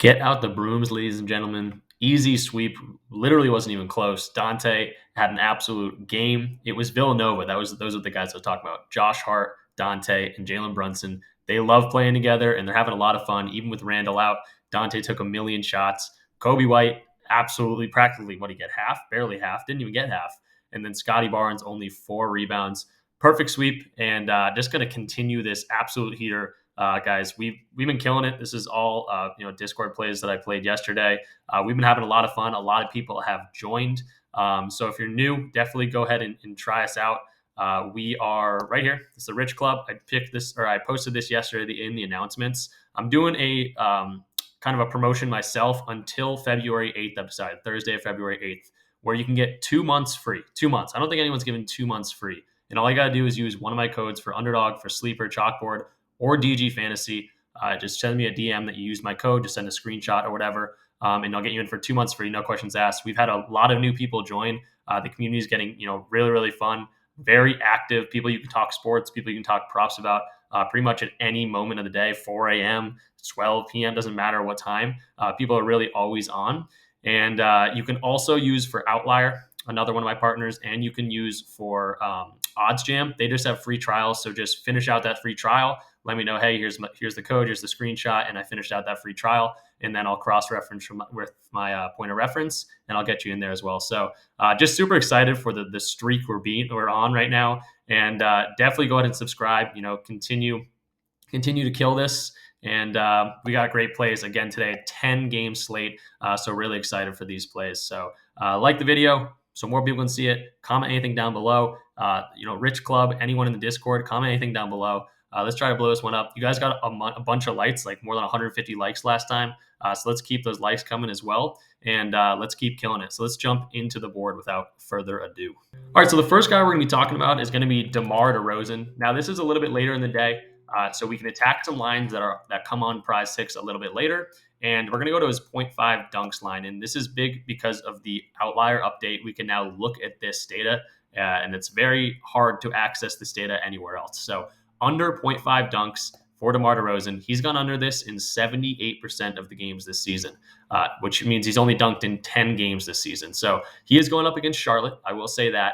Get out the brooms, ladies and gentlemen. Easy sweep. Literally wasn't even close. Dante had an absolute game. It was Villanova. Those are the guys I was talking about. Josh Hart, Dante, and Jalen Brunson. They love playing together and they're having a lot of fun. Even with Randall out, Dante took a million shots. Kobe White, absolutely practically what did he get? Half? Barely half. Didn't even get half. And then Scotty Barnes, only 4 rebounds. Perfect sweep. And just going to continue this absolute heater, guys. We've been killing it. This is all Discord plays that I played yesterday. We've been having a lot of fun. A lot of people have joined. So if you're new, definitely go ahead and try us out. We are right here. It's the Rich Club. I posted this yesterday in the announcements. I'm doing a kind of a promotion myself until February 8th. I've decided Thursday, February 8th, where you can get 2 months free. 2 months. I don't think anyone's given 2 months free. And all you got to do is use one of my codes for Underdog, for Sleeper, Chalkboard, or DG Fantasy. Just send me a DM that you used my code. Just send a screenshot or whatever, and I'll get you in for 2 months free, no questions asked. We've had a lot of new people join. The community is getting really really fun, very active. People you can talk sports, people you can talk props about, pretty much at any moment of the day, 4 a.m., 12 p.m., doesn't matter what time. People are really always on, and you can also use for Outlier, another one of my partners, and you can use for Odds Jam. They just have free trials, so just finish out that free trial. Let me know, hey, here's the code, here's the screenshot, and I finished out that free trial, and then I'll cross-reference with my point of reference, and I'll get you in there as well. So just super excited for the streak we're on right now, and definitely go ahead and subscribe. Continue to kill this, and we got great plays again today. 10 game slate, so really excited for these plays. So like the video so more people can see it. Comment anything down below. Rich Club, anyone in the Discord, comment anything down below. Let's try to blow this one up. You guys got a bunch of likes, like more than 150 likes last time. So let's keep those likes coming as well. And let's keep killing it. So let's jump into the board without further ado. All right, so the first guy we're going to be talking about is going to be DeMar DeRozan. Now, this is a little bit later in the day, so we can attack some lines that come on PrizePicks a little bit later. And we're going to go to his 0.5 dunks line. And this is big because of the outlier update. We can now look at this data, and it's very hard to access this data anywhere else. So under 0.5 dunks for DeMar DeRozan, he's gone under this in 78% of the games this season, which means he's only dunked in 10 games this season. So he is going up against Charlotte. I will say that.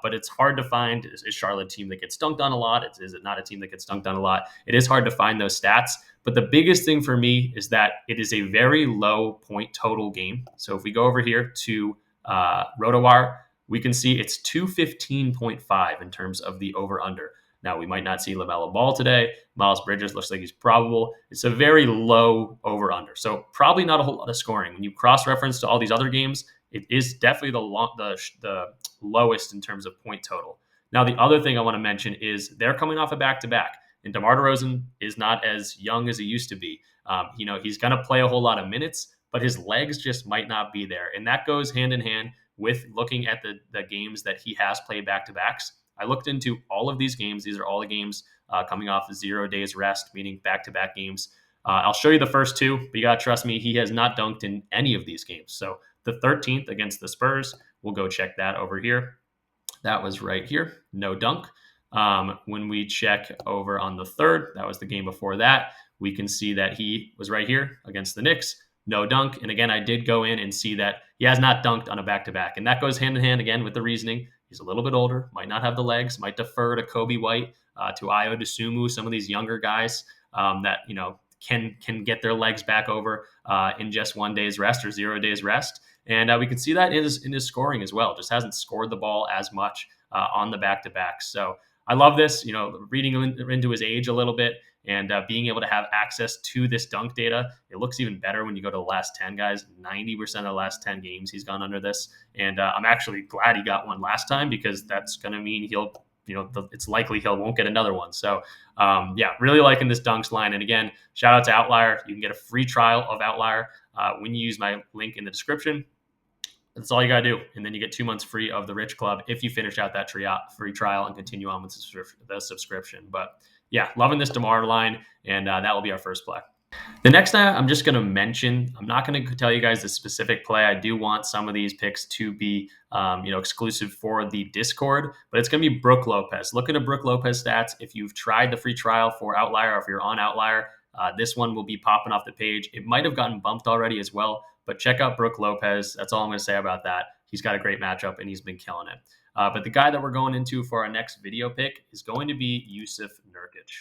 But it's hard to find, is Charlotte a team that gets dunked on a lot? Is it not a team that gets dunked on a lot? It is hard to find those stats. But the biggest thing for me is that it is a very low point total game. So if we go over here to RotoWire, we can see it's 215.5 in terms of the over-under. Now, we might not see LaMelo Ball today. Miles Bridges looks like he's probable. It's a very low over-under. So probably not a whole lot of scoring. When you cross-reference to all these other games, it is definitely the lowest in terms of point total. Now, the other thing I want to mention is they're coming off a back-to-back. And DeMar DeRozan is not as young as he used to be. He's going to play a whole lot of minutes, but his legs just might not be there. And that goes hand in hand with looking at the games that he has played back-to-backs. I looked into all of these games. These are all the games coming off of 0 days rest, meaning back-to-back games. I'll show you the first two, but you got to trust me, he has not dunked in any of these games. So the 13th against the Spurs, we'll go check that over here. That was right here, no dunk. When we check over on the 3rd, that was the game before that, we can see that he was right here against the Knicks, no dunk. And again, I did go in and see that he has not dunked on a back-to-back. And that goes hand in hand again with the reasoning. He's a little bit older, might not have the legs, might defer to Kobe White, to Ayo Dosunmu, some of these younger guys that can get their legs back over in just 1 day's rest or 0 days rest. And we can see that in his scoring as well. Just hasn't scored the ball as much on the back-to-backs. So I love this, reading into his age a little bit and being able to have access to this dunk data. It looks even better when you go to the last 10 guys. 90% of the last 10 games he's gone under this. And I'm actually glad he got one last time because that's going to mean it's likely he won't get another one. So really liking this dunks line. And again, shout out to Outlier. You can get a free trial of Outlier when you use my link in the description. That's all you got to do. And then you get 2 months free of the Rich Club if you finish out that free trial and continue on with the subscription. But yeah, loving this DeMar line, and that will be our first play. The next guy I'm just going to mention, I'm not going to tell you guys the specific play. I do want some of these picks to be exclusive for the Discord, but it's going to be Brook Lopez. Look at the Brook Lopez stats. If you've tried the free trial for Outlier, or if you're on Outlier, This one will be popping off the page. It might have gotten bumped already as well, but check out Brook Lopez. That's all I'm going to say about that. He's got a great matchup, and he's been killing it. But the guy that we're going into for our next video pick is going to be Yusuf Nurkic.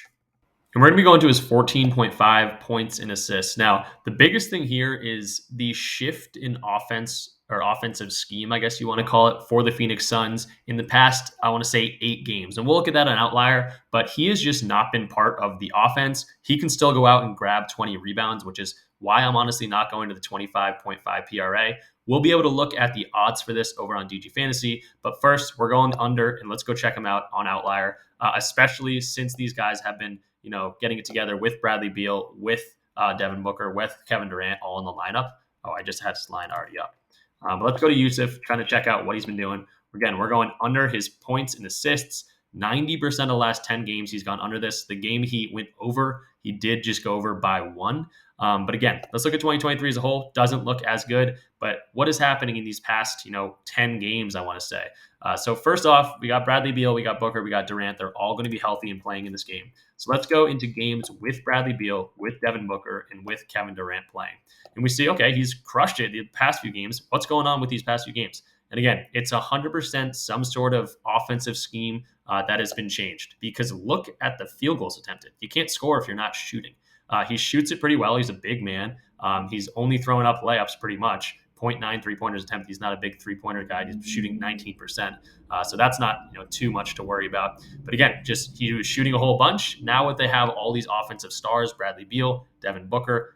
And we're going to be going to his 14.5 points and assists. Now, the biggest thing here is the shift in offense or offensive scheme, I guess you want to call it, for the Phoenix Suns in the past, I want to say 8 games. And we'll look at that on outlier, but he has just not been part of the offense. He can still go out and grab 20 rebounds, which is why I'm honestly not going to the 25.5 PRA. We'll be able to look at the odds for this over on DG Fantasy. But first, we're going under, and let's go check them out on outlier, especially since these guys have been getting it together with Bradley Beal, with Devin Booker, with Kevin Durant all in the lineup. Oh, I just had his line already up. But let's go to Yusuf, trying to check out what he's been doing. Again, we're going under his points and assists. 90% of the last 10 games, he's gone under this. The game he went over, he did just go over by 1. But again, let's look at 2023 as a whole. Doesn't look as good. But what is happening in these past, 10 games, I want to say? So first off, we got Bradley Beal, we got Booker, we got Durant. They're all going to be healthy and playing in this game. So let's go into games with Bradley Beal, with Devin Booker, and with Kevin Durant playing. And we see, okay, he's crushed it the past few games. What's going on with these past few games? And again, it's 100% some sort of offensive scheme that has been changed, because look at the field goals attempted. You can't score if you're not shooting. He shoots it pretty well. He's a big man. He's only throwing up layups pretty much. 0.9 three-pointers attempt. He's not a big three-pointer guy. He's shooting 19%. So that's not too much to worry about. But again, just he was shooting a whole bunch. Now what they have, all these offensive stars, Bradley Beal, Devin Booker,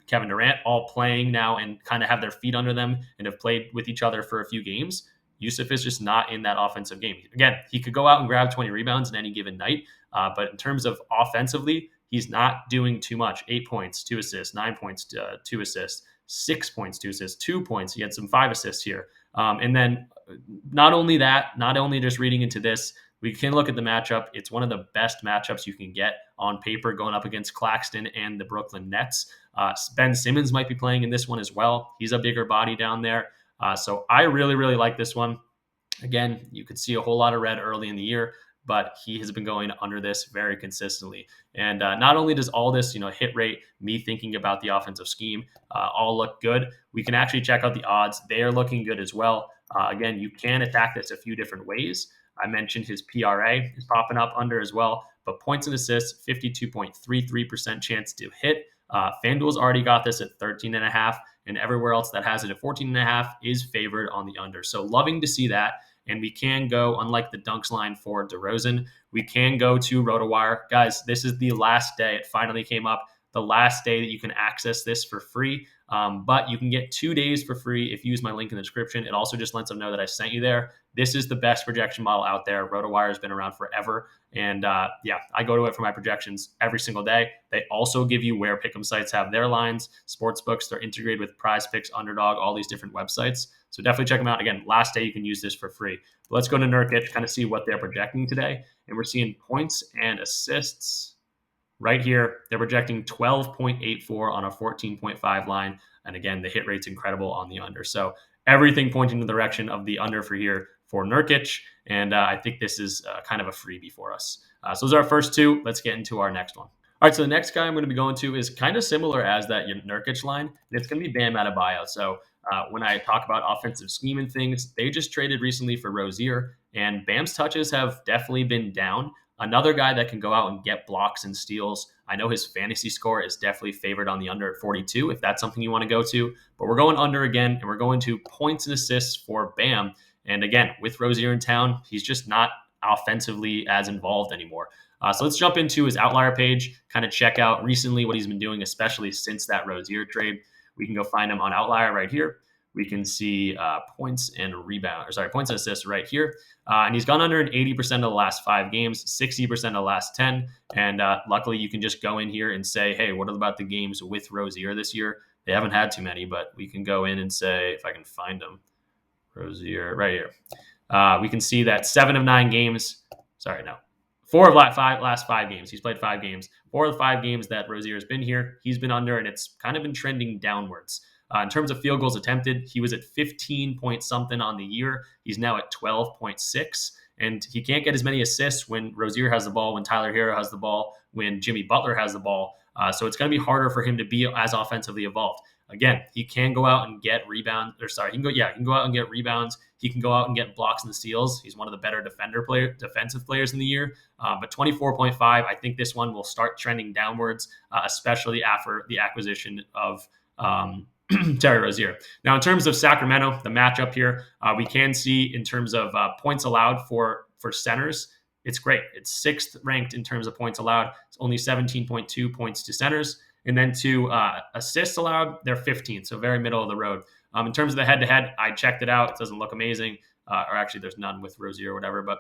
Kevin Durant, all playing now and kind of have their feet under them and have played with each other for a few games. Yusuf is just not in that offensive game. Again, he could go out and grab 20 rebounds in any given night. But in terms of offensively, he's not doing too much. 8 points, 2 assists, 9 points, 2 assists, 6 points, 2 assists, 2 points. He had some 5 assists here. And then not only that, not only just reading into this, we can look at the matchup. It's one of the best matchups you can get on paper, going up against Claxton and the Brooklyn Nets. Ben Simmons might be playing in this one as well. He's a bigger body down there. So I really, really like this one. Again, you could see a whole lot of red early in the year, but he has been going under this very consistently. And not only does all this, hit rate, me thinking about the offensive scheme, all look good, we can actually check out the odds. They are looking good as well. Again, you can attack this a few different ways. I mentioned his PRA is popping up under as well, but points and assists, 52.33% chance to hit. FanDuel's already got this at 13.5, and everywhere else that has it at 14.5 is favored on the under. So loving to see that. And we can go, unlike the dunks line for DeRozan, we can go to RotoWire. Guys, this is the last day. It finally came up. The last day that you can access this for free. But you can get 2 days for free if you use my link in the description. It also just lets them know that I sent you there. This is the best projection model out there. RotoWire has been around forever. And I go to it for my projections every single day. They also give you where PICKEM sites have their lines, sportsbooks. They're integrated with PrizePicks, Underdog, all these different websites. So definitely check them out. Again, last day you can use this for free. But let's go to Nurkic, kind of see what they're projecting today. And we're seeing points and assists. Right here, they're projecting 12.84 on a 14.5 line. And again, the hit rate's incredible on the under. So everything pointing in the direction of the under for here for Nurkic. And I think this is kind of a freebie for us. So those are our first two. Let's get into our next one. All right, so the next guy I'm going to be going to is kind of similar as that Nurkic line. And it's going to be Bam Adebayo. So when I talk about offensive scheme and things, they just traded recently for Rozier. And Bam's touches have definitely been down. Another guy that can go out and get blocks and steals. I know his fantasy score is definitely favored on the under at 42, if that's something you want to go to. But we're going under again, and we're going to points and assists for Bam. And again, with Rozier in town, he's just not offensively as involved anymore. So let's jump into his outlier page, kind of check out recently what he's been doing, especially since that Rozier trade. We can go find him on outlier right here. We can see points and assists right here. And he's gone under in 80% of the last 5 games, 60% of the last 10. And luckily, you can just go in here and say, hey, what about the games with Rozier this year? They haven't had too many, but we can go in and say, if I can find them, Rozier right here. We can see that 7 of 9 games. 4 of last 5 games. He's played 5 games. 4 of the 5 games that Rozier has been here, he's been under, and it's kind of been trending downwards. In terms of field goals attempted, he was at 15 point something on the year. He's now at 12.6, and he can't get as many assists when Rozier has the ball, when Tyler Hero has the ball, when Jimmy Butler has the ball. So it's going to be harder for him to be as offensively evolved. Again, he can go out and get rebounds, or sorry, he can go out and get rebounds. He can go out and get blocks and steals. He's one of the better defensive players in the year. But 24.5, I think this one will start trending downwards, especially after the acquisition of Terry Rozier. Now, in terms of Sacramento, the matchup here, we can see in terms of points allowed for centers, it's great. It's sixth ranked in terms of points allowed. It's only 17.2 points to centers. And then to assists allowed, they're 15th, so very middle of the road. In terms of the head-to-head, I checked it out. It doesn't look amazing. Or actually, there's none with Rozier or whatever, but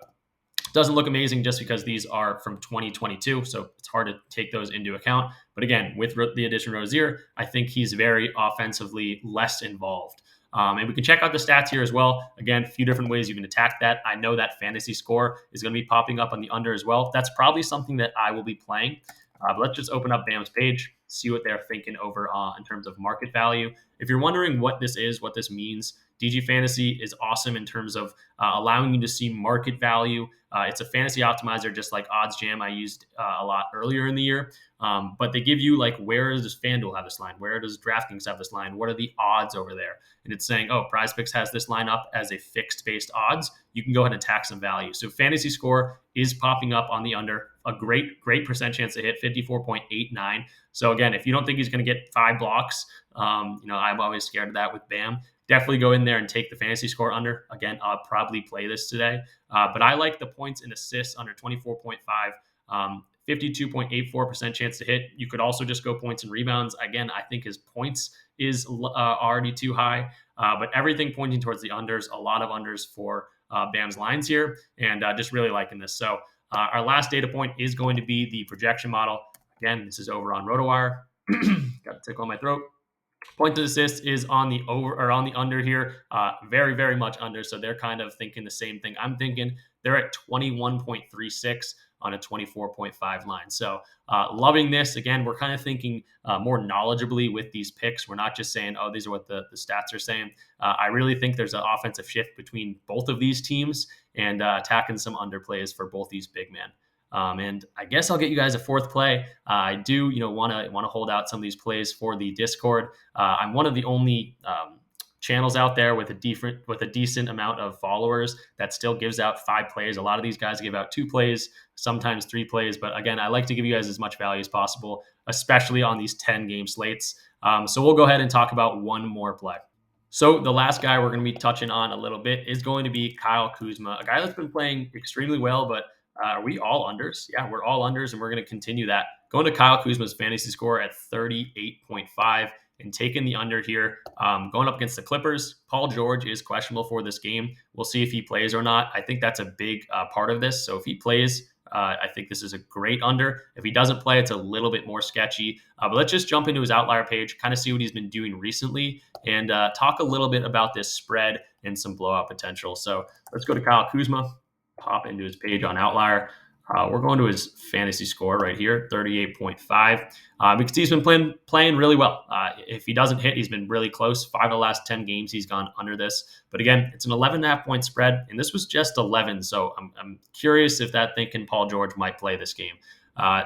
it doesn't look amazing just because these are from 2022, so it's hard to take those into account. But again, with the addition of Rozier, I think he's very offensively less involved. And we can check out the stats here as well. Again, a few different ways you can attack that. I know that fantasy score is going to be popping up on the under as well. That's probably something that I will be playing. But let's just open up Bam's page, see what they're thinking over in terms of market value. If you're wondering what this is, what this means, DG Fantasy is awesome in terms of allowing you to see market value. It's a fantasy optimizer, just like Odds Jam I used a lot earlier in the year. But they give you like, where does FanDuel have this line? Where does DraftKings have this line? What are the odds over there? And it's saying, oh, PrizePicks has this line up as a fixed-based odds. You can go ahead and tack some value. So fantasy score is popping up on the under. A great percent chance to hit, 54.89. So again, if you don't think he's going to get 5 blocks, I'm always scared of that with Bam. Definitely go in there and take the fantasy score under. Again, I'll probably play this today. But I like the points and assists under 24.5. 52.84% chance to hit. You could also just go points and rebounds. Again, I think his points is already too high. But everything pointing towards the unders, a lot of unders for Bam's lines here. And just really liking this. So our last data point is going to be the projection model. Again, this is over on RotoWire. Got to tickle my throat. Point to assist is on the over or on the under here, very, very much under. So they're kind of thinking the same thing I'm thinking. They're at 21.36 on a 24.5 line. So loving this. Again, we're kind of thinking more knowledgeably with these picks. We're not just saying, oh, these are what the stats are saying. I really think there's an offensive shift between both of these teams and attacking some underplays for both these big men. And I guess I'll get you guys a fourth play. I do, want to hold out some of these plays for the Discord. I'm one of the only channels out there with a decent amount of followers that still gives out 5 plays. A lot of these guys give out 2 plays, sometimes 3 plays. But again, I like to give you guys as much value as possible, especially on these 10 game slates. So we'll go ahead and talk about one more play. So the last guy we're going to be touching on a little bit is going to be Kyle Kuzma, a guy that's been playing extremely well, but are we all unders? Yeah, we're all unders, and we're going to continue that. Going to Kyle Kuzma's fantasy score at 38.5 and taking the under here. Going up against the Clippers, Paul George is questionable for this game. We'll see if he plays or not. I think that's a big part of this. So if he plays, I think this is a great under. If he doesn't play, it's a little bit more sketchy. But let's just jump into his outlier page, kind of see what he's been doing recently, and talk a little bit about this spread and some blowout potential. So let's go to Kyle Kuzma. Pop into his page on Outlier. We're going to his fantasy score right here, 38.5. Because he's been playing really well. If he doesn't hit, he's been really close. 5 of the last 10 games, he's gone under this. But again, it's an 11.5 point spread, and this was just 11. So I'm curious if that thinking Paul George might play this game.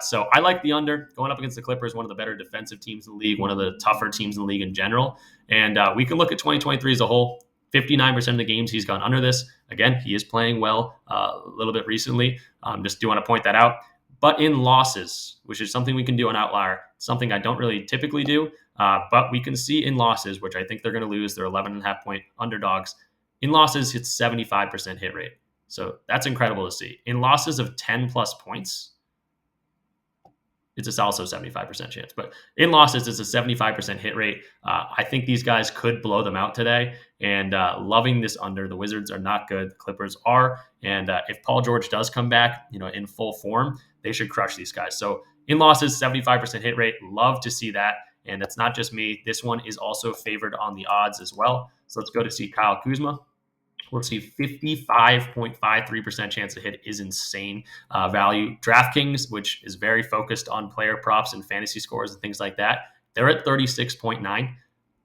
So I like the under. Going up against the Clippers, one of the better defensive teams in the league, one of the tougher teams in the league in general. And we can look at 2023 as a whole. 59% of the games he's gone under this. Again, he is playing well a little bit recently. Just do want to point that out. But in losses, which is something we can do on Outlier, something I don't really typically do, but we can see in losses, which I think they're going to lose. They're 11.5 point underdogs. In losses, it's 75% hit rate. So that's incredible to see. In losses of 10 plus points, it's also 75% chance. But in losses, it's a 75% hit rate. I think these guys could blow them out today. And loving this under. The Wizards are not good. The Clippers are. And if Paul George does come back, in full form, they should crush these guys. So in losses, 75% hit rate. Love to see that. And it's not just me. This one is also favored on the odds as well. So let's go to see Kyle Kuzma. We'll see 55.53% chance to hit is insane value. DraftKings, which is very focused on player props and fantasy scores and things like that, they're at 36.9.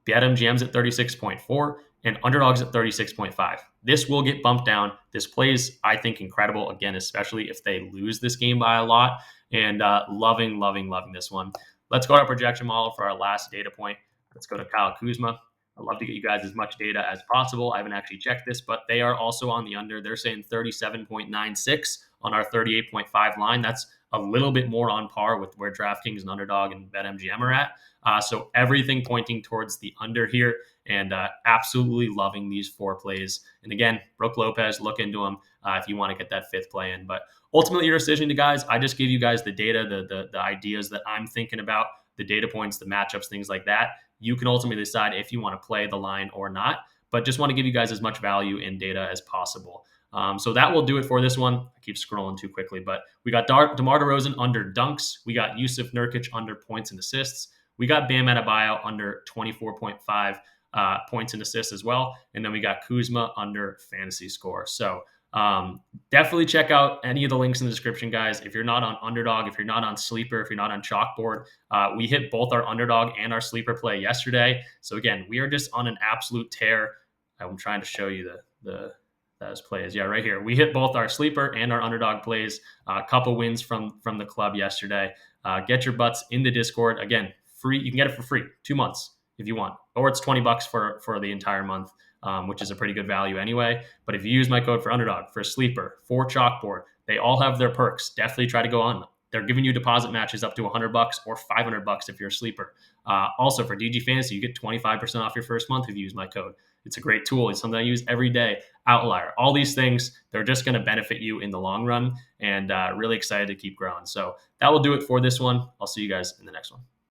BetMGM's at 36.4. And Underdog's at 36.5. This will get bumped down. This plays, I think, incredible, again, especially if they lose this game by a lot. And loving this one. Let's go to our projection model for our last data point. Let's go to Kyle Kuzma. I'd love to get you guys as much data as possible. I haven't actually checked this, but they are also on the under. They're saying 37.96 on our 38.5 line. That's a little bit more on par with where DraftKings and Underdog and BetMGM are at. So everything pointing towards the under here, and absolutely loving these 4 plays. And again, Brooke Lopez, look into him if you want to get that 5th play in. But ultimately, your decision, to guys. I just give you guys the data, the ideas that I'm thinking about, the data points, the matchups, things like that. You can ultimately decide if you want to play the line or not. But just want to give you guys as much value in data as possible. So that will do it for this one. I keep scrolling too quickly, but we got DeMar DeRozan under dunks. We got Yusuf Nurkic under points and assists. We got Bam Adebayo under 24.5 points and assists as well. And then we got Kuzma under fantasy score. So definitely check out any of the links in the description, guys. If you're not on Underdog, if you're not on Sleeper, if you're not on Chalkboard, we hit both our Underdog and our Sleeper play yesterday. So again, we are just on an absolute tear. I'm trying to show you those plays. Yeah, right here. We hit both our Sleeper and our Underdog plays. A couple wins from the club yesterday. Get your butts in the Discord. Again, free. You can get it for free, 2 months if you want, or it's $20 for the entire month. Which is a pretty good value anyway. But if you use my code for Underdog, for Sleeper, for Chalkboard, they all have their perks. Definitely try to go on them. They're giving you deposit matches up to $100 or $500 if you're a Sleeper. Also, for DG Fantasy, you get 25% off your first month if you use my code. It's a great tool. It's something I use every day. Outlier. All these things, they're just going to benefit you in the long run, and really excited to keep growing. So that will do it for this one. I'll see you guys in the next one.